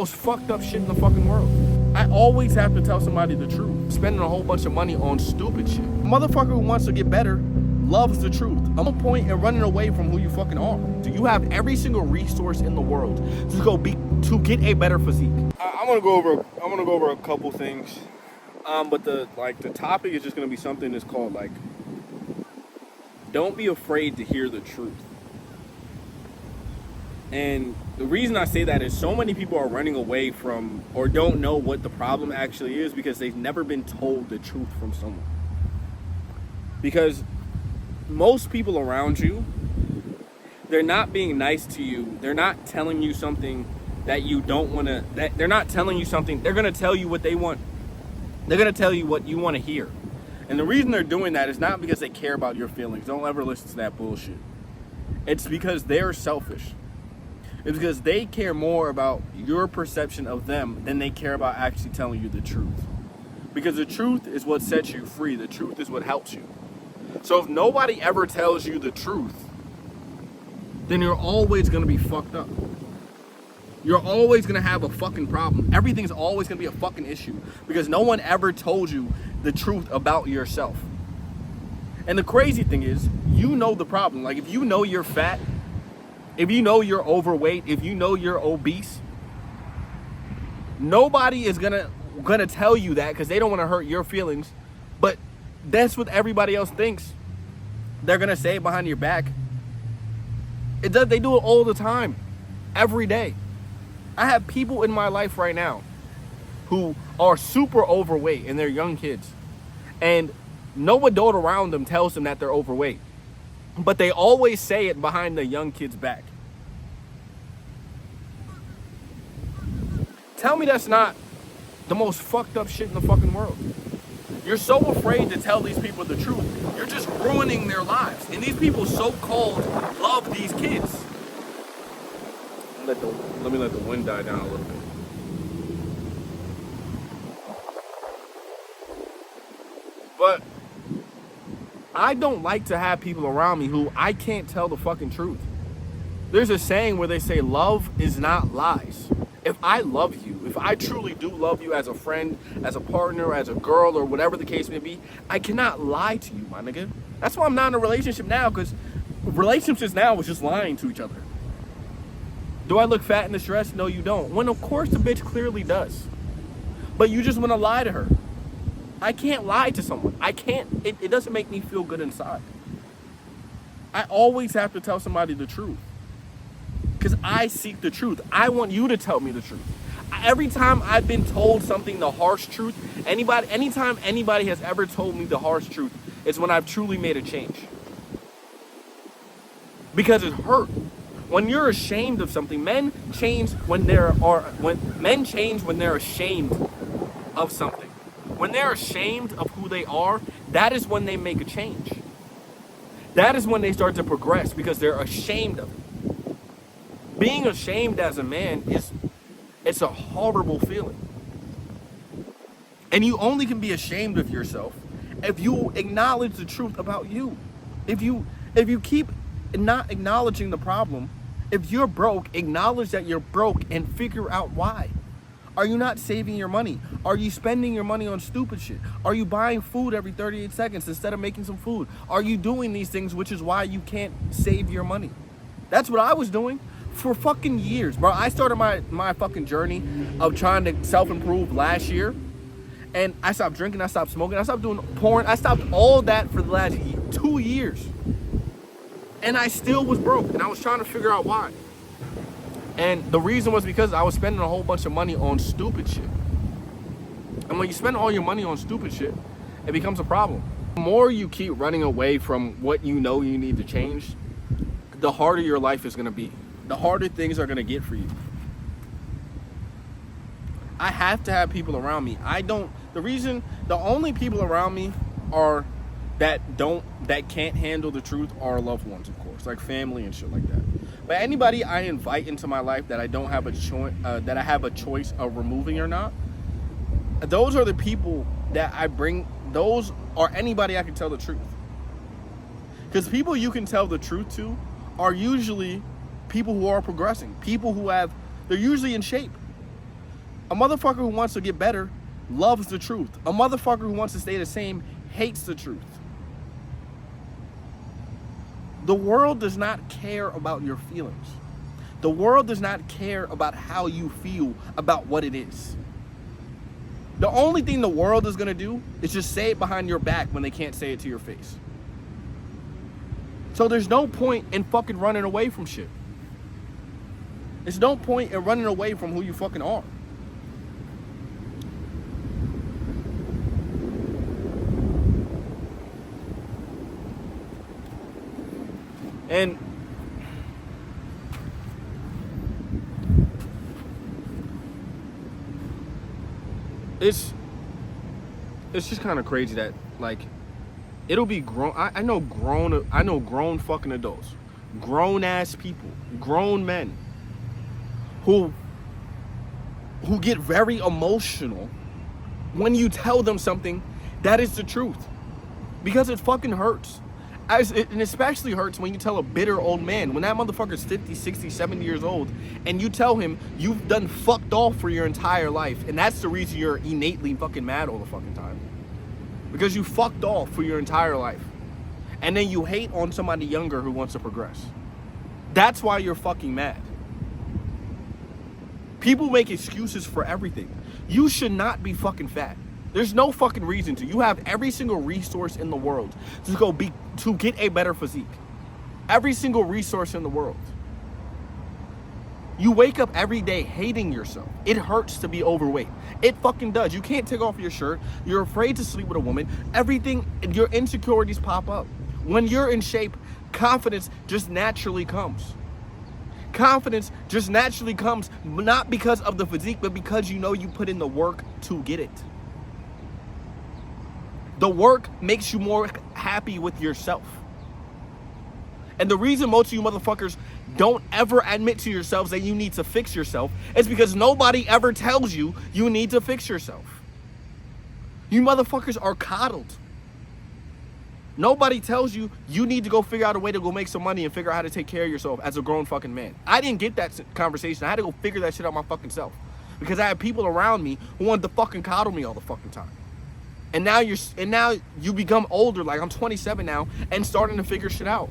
Most fucked up shit in the fucking world. I always have to tell somebody the truth. Spending a whole bunch of money on stupid shit. A motherfucker who wants to get better loves the truth. I'm no point in running away from who you fucking are. Do you have every single resource in the world to get a better physique? I'm gonna go over a couple things. But the topic is just gonna be something that's called don't be afraid to hear the truth. And the reason I say that is so many people are running away from or don't know what the problem actually is because they've never been told the truth from someone. Because most people around you, they're not being nice to you. They're not telling you something that you don't want to, they're not telling you something. They're going to tell you what they want. They're going to tell you what you want to hear. And the reason they're doing that is not because they care about your feelings. Don't ever listen to that bullshit. It's because they're selfish. It's because they care more about your perception of them than they care about actually telling you the truth. Because the truth is what sets you free. The truth is what helps you. So if nobody ever tells you the truth, then you're always going to be fucked up. You're always going to have a fucking problem. Everything's always going to be a fucking issue because no one ever told you the truth about yourself. And the crazy thing is, you know the problem. Like, if you know you're fat, if you know you're overweight, if you know you're obese, nobody is gonna tell you that because they don't want to hurt your feelings. But that's what everybody else thinks. They're gonna say it behind your back. They do it all the time, every day. I have people in my life right now who are super overweight and they're young kids, and no adult around them tells them that they're overweight, but they always say it behind the young kid's back. Tell me that's not the most fucked up shit in the fucking world. You're so afraid to tell these people the truth. You're just ruining their lives. And these people so-called love these kids. Let me let the wind die down a little bit. But I don't like to have people around me who I can't tell the fucking truth. There's a saying where they say love is not lies. If I love you, if I truly do love you as a friend, as a partner, as a girl, or whatever the case may be, I cannot lie to you, my nigga. That's why I'm not in a relationship now, because relationships now is just lying to each other. Do I look fat and distressed? No, you don't. When of course the bitch clearly does. But you just want to lie to her. I can't lie to someone. I can't. It doesn't make me feel good inside. I always have to tell somebody the truth. Because I seek the truth. I want you to tell me the truth. Every time I've been told something, the harsh truth, anytime anybody has ever told me the harsh truth, it's when I've truly made a change. Because it hurt. When you're ashamed of something, men change when they're ashamed of something. When they're ashamed of who they are, that is when they make a change. That is when they start to progress because they're ashamed of it. Being ashamed as a man it's a horrible feeling. And you only can be ashamed of yourself if you acknowledge the truth about you. If you keep not acknowledging the problem, if you're broke, acknowledge that you're broke and figure out why. Are you not saving your money? Are you spending your money on stupid shit? Are you buying food every 38 seconds instead of making some food? Are you doing these things, which is why you can't save your money? That's what I was doing for fucking years, bro. I started my fucking journey of trying to self-improve last year, and I stopped drinking, I stopped smoking, I stopped doing porn, I stopped all that for the last 2 years. And I still was broke, and I was trying to figure out why. And the reason was because I was spending a whole bunch of money on stupid shit. And when you spend all your money on stupid shit, it becomes a problem. The more you keep running away from what you know you need to change, the harder your life is gonna be. The harder things are gonna get for you. I have to have people around me. The only people around me are that can't handle the truth are loved ones, of course, like family and shit like that. But anybody I invite into my life that I don't have a choice, that I have a choice of removing or not, those are the people that I bring. Those are anybody I can tell the truth. Because people you can tell the truth to are usually people who are progressing, people who they're usually in shape. A motherfucker who wants to get better loves the truth. A motherfucker who wants to stay the same hates the truth. The world does not care about your feelings. The world does not care about how you feel about what it is. The only thing the world is going to do is just say it behind your back when they can't say it to your face. So there's no point in fucking running away from shit. There's no point in running away from who you fucking are. And it's just kind of crazy that, like, it'll be grown. I know grown fucking adults, grown ass people, grown men who get very emotional when you tell them something that is the truth, because it fucking hurts. And especially hurts when you tell a bitter old man, when that motherfucker's 50, 60, 70 years old, and you tell him you've done fucked off for your entire life, and that's the reason you're innately fucking mad all the fucking time. Because you fucked off for your entire life. And then you hate on somebody younger who wants to progress. That's why you're fucking mad. People make excuses for everything. You should not be fucking fat. There's no fucking reason to. You have every single resource in the world to get a better physique. Every single resource in the world. You wake up every day hating yourself. It hurts to be overweight. It fucking does. You can't take off your shirt. You're afraid to sleep with a woman. Everything, your insecurities pop up. When you're in shape, confidence just naturally comes. Confidence just naturally comes, not because of the physique, but because you know you put in the work to get it. The work makes you more happy with yourself. And the reason most of you motherfuckers don't ever admit to yourselves that you need to fix yourself is because nobody ever tells you you need to fix yourself. You motherfuckers are coddled. Nobody tells you you need to go figure out a way to go make some money and figure out how to take care of yourself as a grown fucking man. I didn't get that conversation. I had to go figure that shit out my fucking self. Because I had people around me who wanted to fucking coddle me all the fucking time. And now you become older, like I'm 27 now, and starting to figure shit out.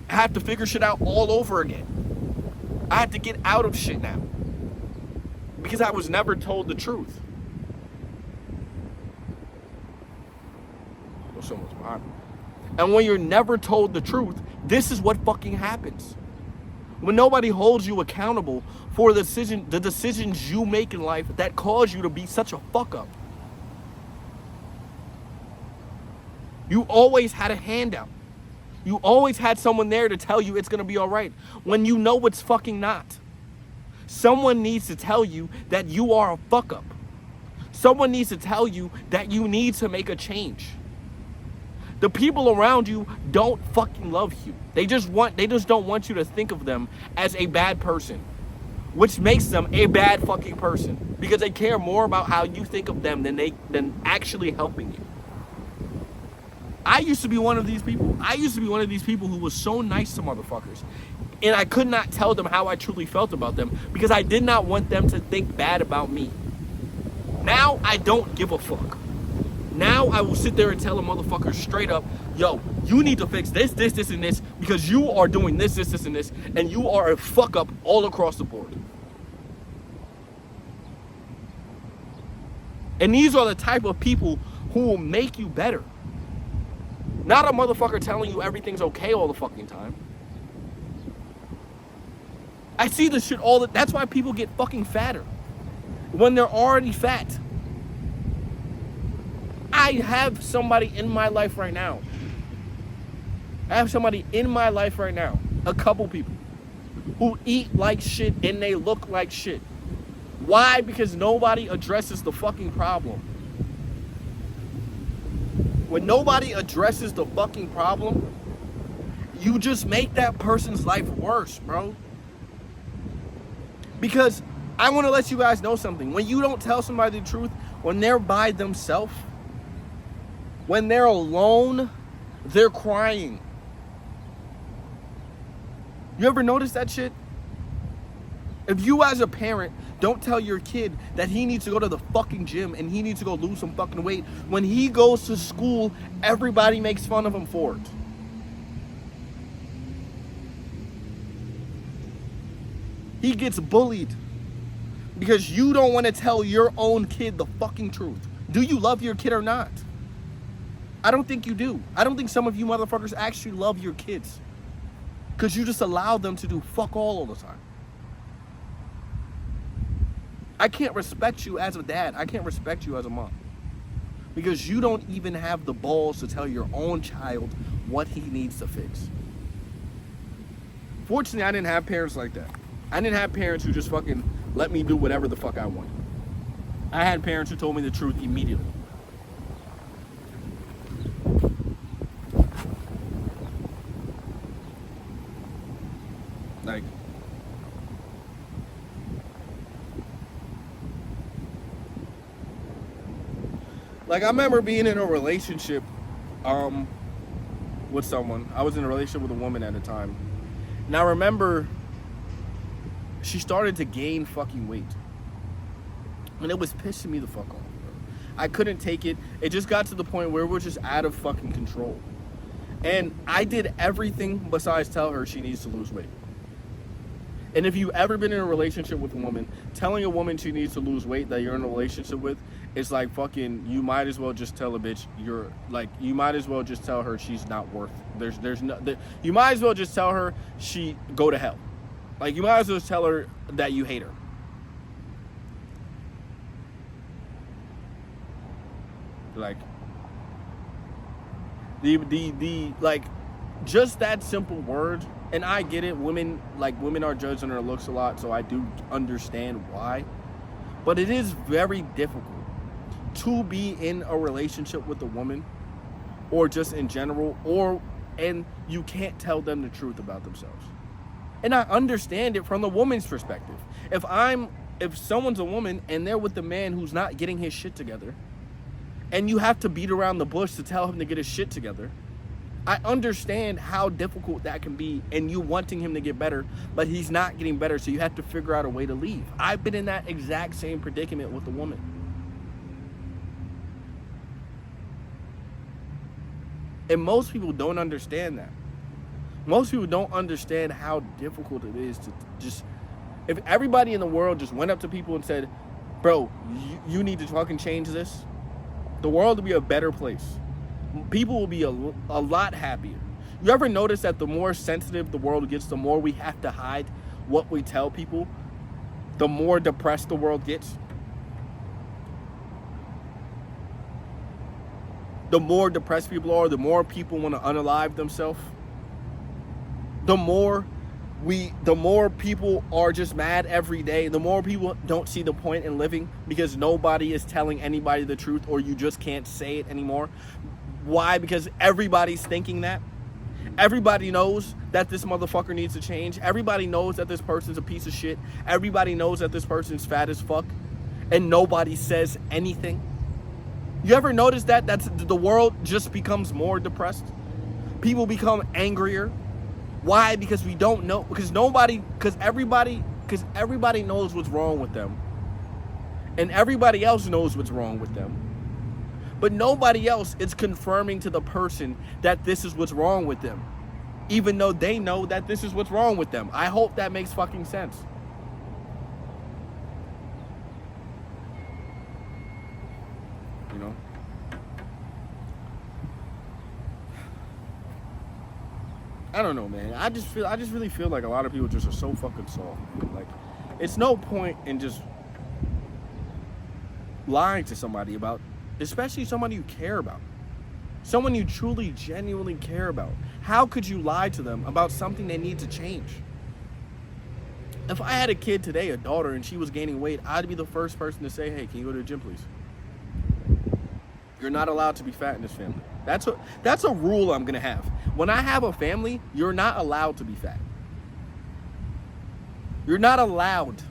I have to figure shit out all over again. I have to get out of shit now. Because I was never told the truth. Oh, someone's behind me. And when you're never told the truth, this is what fucking happens. When nobody holds you accountable for the decisions you make in life that cause you to be such a fuck up. You always had a handout. You always had someone there to tell you it's going to be all right when you know it's fucking not. Someone needs to tell you that you are a fuck up. Someone needs to tell you that you need to make a change. The people around you don't fucking love you. They just don't want you to think of them as a bad person, which makes them a bad fucking person because they care more about how you think of them than actually helping you. I used to be one of these people. I used to be one of these people who was so nice to motherfuckers. And I could not tell them how I truly felt about them because I did not want them to think bad about me. Now I don't give a fuck. Now I will sit there and tell a motherfucker straight up, yo, you need to fix this, this, this, and this because you are doing this, this, this, and this, and you are a fuck up all across the board. And these are the type of people who will make you better. Not a motherfucker telling you everything's okay all the fucking time. I see this shit that's why people get fucking fatter. When they're already fat. I have somebody in my life right now. A couple people who eat like shit and they look like shit. Why? Because nobody addresses the fucking problem. When nobody addresses the fucking problem, you just make that person's life worse, bro. Because I want to let you guys know something. When you don't tell somebody the truth, when they're by themselves, when they're alone, they're crying. You ever notice that shit? If you as a parent Don't tell your kid that he needs to go to the fucking gym and he needs to go lose some fucking weight. When he goes to school, everybody makes fun of him for it. He gets bullied because you don't want to tell your own kid the fucking truth. Do you love your kid or not? I don't think you do. I don't think some of you motherfuckers actually love your kids, because you just allow them to do fuck all the time. I can't respect you as a dad. I can't respect you as a mom, because you don't even have the balls to tell your own child what he needs to fix. Fortunately, I didn't have parents like that. I didn't have parents who just fucking let me do whatever the fuck I wanted. I had parents who told me the truth immediately. Like I remember being in a relationship with someone. I was in a relationship with a woman at the time. And I remember she started to gain fucking weight. And it was pissing me the fuck off, bro. I couldn't take it. It just got to the point where we're just out of fucking control. And I did everything besides tell her she needs to lose weight. And if you've ever been in a relationship with a woman, telling a woman she needs to lose weight that you're in a relationship with, it's like fucking, you might as well just tell a bitch you might as well just tell her she's not worth, you might as well just tell her she go to hell. Like, you might as well tell her that you hate her. Like, like, just that simple word. And I get it, women are judged on their looks a lot, so I do understand why. But it is very difficult to be in a relationship with a woman, or just in general, and you can't tell them the truth about themselves. And I understand it from the woman's perspective. If someone's a woman and they're with the man who's not getting his shit together, and you have to beat around the bush to tell him to get his shit together, I understand how difficult that can be, and you wanting him to get better, but he's not getting better, so you have to figure out a way to leave. I've been in that exact same predicament with a woman. And most people don't understand that. Most people don't understand how difficult it is to just, if everybody in the world just went up to people and said, bro, you need to fucking change this, the world would be a better place. People will be a lot happier. You ever notice that the more sensitive the world gets, the more we have to hide what we tell people, the more depressed the world gets? The more depressed people are, the more people want to unalive themselves. The more people are just mad every day, the more people don't see the point in living, because nobody is telling anybody the truth, or you just can't say it anymore. Why? Because everybody's thinking that. Everybody knows that this motherfucker needs to change. Everybody knows that this person's a piece of shit. Everybody knows that this person's fat as fuck. And nobody says anything. You ever notice that? The world just becomes more depressed. People become angrier. Why? Because we don't know. Because everybody knows what's wrong with them. And everybody else knows what's wrong with them. But nobody else is confirming to the person that this is what's wrong with them, even though they know that this is what's wrong with them. I hope that makes fucking sense. You know? I don't know, man. I just really feel like a lot of people just are so fucking soft. Like, it's no point in just lying to somebody about, especially somebody you care about, someone you truly, genuinely care about. How could you lie to them about something they need to change? If I had a kid today, a daughter, and she was gaining weight, I'd be the first person to say, hey, can you go to the gym, please? You're not allowed to be fat in this family. That's a rule I'm gonna have. When I have a family, you're not allowed to be fat. You're not allowed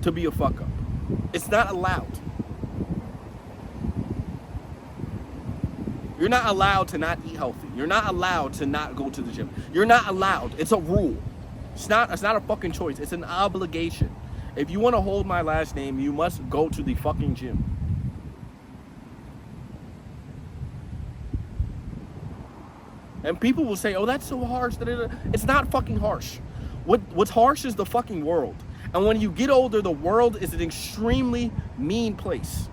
to be a fuck up. It's not allowed. You're not allowed to not eat healthy. You're not allowed to not go to the gym. You're not allowed. It's a rule. It's not a fucking choice. It's an obligation. If you want to hold my last name, you must go to the fucking gym. And people will say, oh, that's so harsh. It's not fucking harsh. What's harsh is the fucking world. And when you get older, the world is an extremely mean place.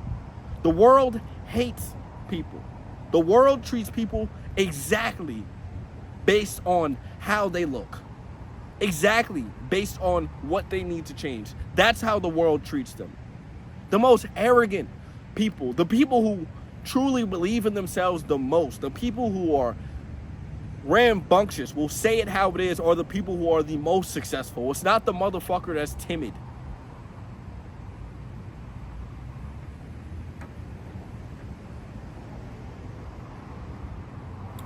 The world hates people. The world treats people exactly based on how they look. Exactly based on what they need to change. That's how the world treats them. The most arrogant people, the people who truly believe in themselves the most, the people who are rambunctious, will say it how it is, are the people who are the most successful. It's not the motherfucker that's timid.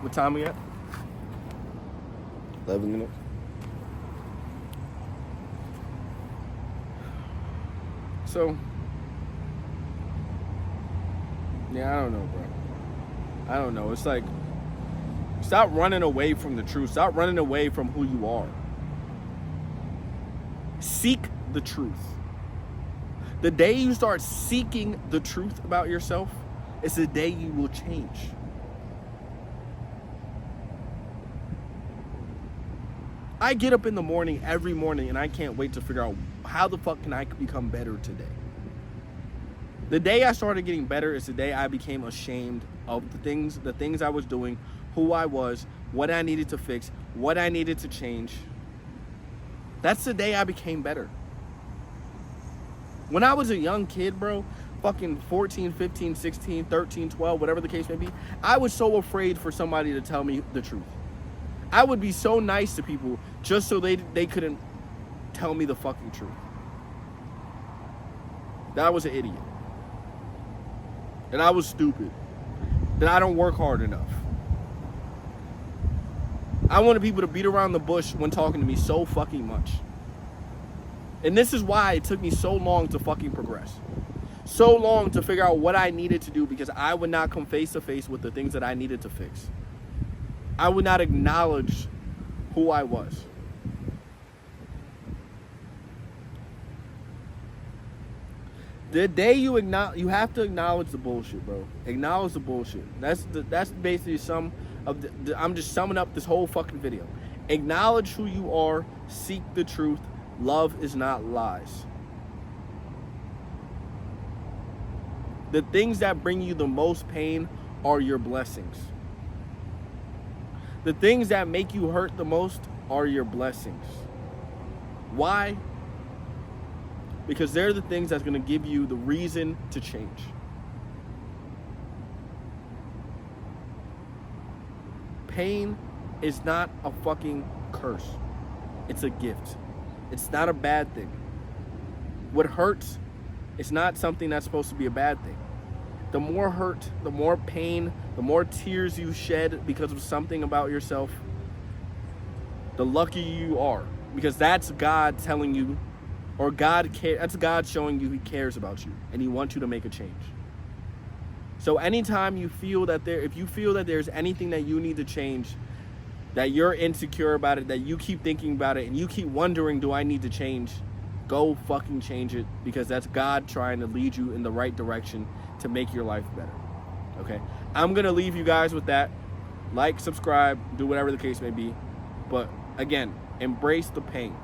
What time we at? 11 minutes. So, yeah, I don't know, bro. I don't know. It's like, stop running away from the truth. Stop running away from who you are. Seek the truth. The day you start seeking the truth about yourself is the day you will change. I get up in the morning every morning and I can't wait to figure out how the fuck can I become better today. The day I started getting better is the day I became ashamed of the things I was doing, who I was, what I needed to fix, what I needed to change. That's the day I became better. When I was a young kid, bro, fucking 14, 15, 16, 13, 12, whatever the case may be, I was so afraid for somebody to tell me the truth. I would be so nice to people just so they couldn't tell me the fucking truth. That I was an idiot. That I was stupid. That I don't work hard enough. I wanted people to beat around the bush when talking to me so fucking much. And this is why it took me so long to fucking progress. So long to figure out what I needed to do, because I would not come face to face with the things that I needed to fix. I would not acknowledge who I was. The day you have to acknowledge the bullshit, bro. Acknowledge the bullshit. That's basically I'm just summing up this whole fucking video. Acknowledge who you are. Seek the truth. Love is not lies. The things that bring you the most pain are your blessings. The things that make you hurt the most are your blessings. Why? Because they're the things that's going to give you the reason to change. Pain is not a fucking curse. It's a gift. It's not a bad thing. What hurts is not something that's supposed to be a bad thing. The more hurt, the more pain, the more tears you shed because of something about yourself, the luckier you are. Because that's God telling you, or that's God showing you He cares about you and He wants you to make a change. So anytime you feel that if you feel that there's anything that you need to change, that you're insecure about it, that you keep thinking about it, and you keep wondering, do I need to change? Go fucking change it, because that's God trying to lead you in the right direction to make your life better. Okay? I'm going to leave you guys with that. Like, subscribe, do whatever the case may be. But again, embrace the pain.